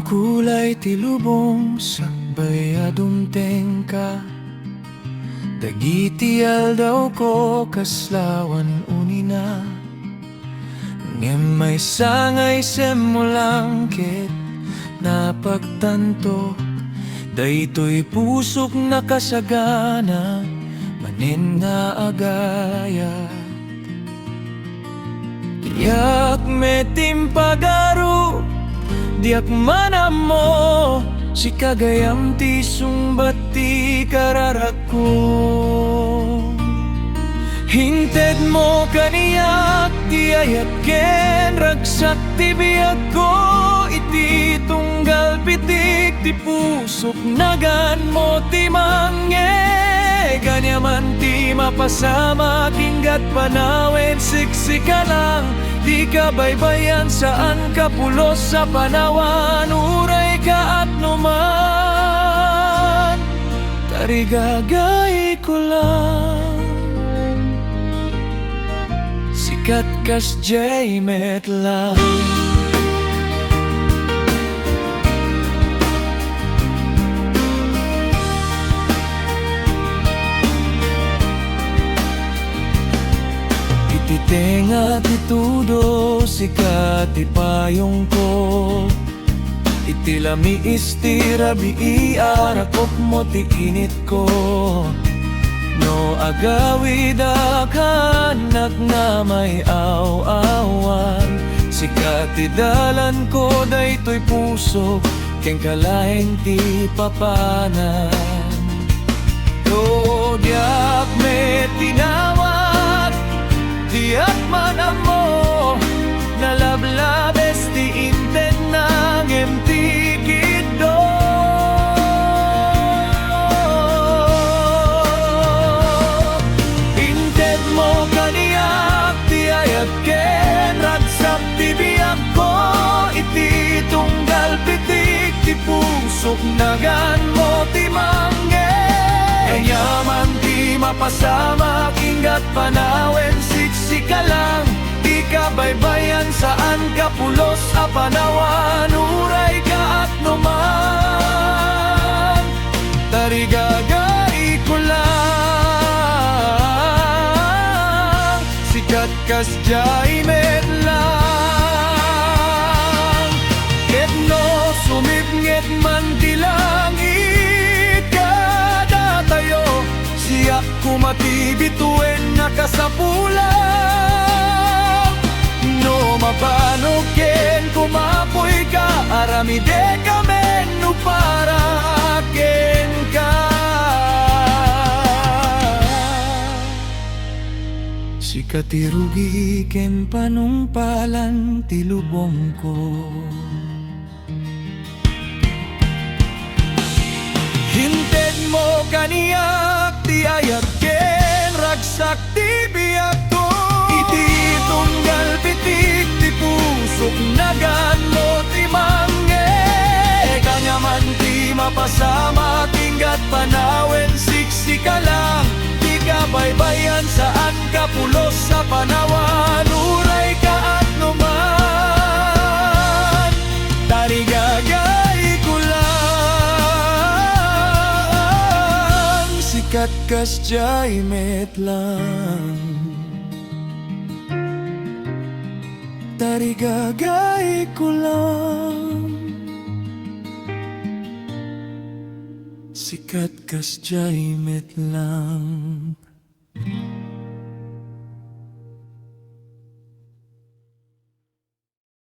kulay ti lubong sakbay adumteng ka. Dagiti aldaw ko kaslawan unina. Ngem may sangay semmo langkit napagtanto. Daytoy pusok nakasagana manin nga agaya. Yak metim pagaru diak manamo si kagayam ti sumbat ti kararako. Hinted mo kaniyak ti ayat ken ragsak ti biyag ko. Iti tunggal pitik ti pusok nagan mo ti mange. Ganyaman ti mapasama kinggat panawen siksika lang. Di ka baybayan saan ka pulos sa panawan. Uray ka at numan tarigagay ko lang. Sikat kas jaymet lang. Tenga titudo sikat ipayong ko. Itilami istirabi iarakop mo ti init ko. No agawid akanak na may aw-awan. Sikat idalan ko daytoy puso ken kalaeng ti papanan. Do diak me tinawag diak manamo nalablabes ti inten ng emtikido. Inted mo kaniyak ti ayat ken ragsak ti biyak ko. Iti tunggal pitik ti pusok nagan mo ti mangge. Yaman ti mapasama kinggat panawen siksika lang. Di ka baybayan saan ka pulos a panawan. Uray ka at numan tarigagay ko lang. Sikat kas jaymet lang. Ket no sumipnget man ti langit kada tayo. Siya kumatibituen nakasapulang. No mabanog ken kumapoy ka. Aramide kamen no para ken ka. Sikatirugi ken panungpalan ti lubong ko. Hinted mo kaniyak ti ayat ken ragsak ti biyak ko. Iti tunggal pitik ti pusok nagan mo ti mangge. Kanyaman ti mapasama kinggat panawen siksika lang. Di ka baybayan saan ka pulos sa panawan. Uray ka at numan tarigagay ko lang. Sikat kas jaymet lang. Tarigagay ko lang. Sikat kas jaymet lang.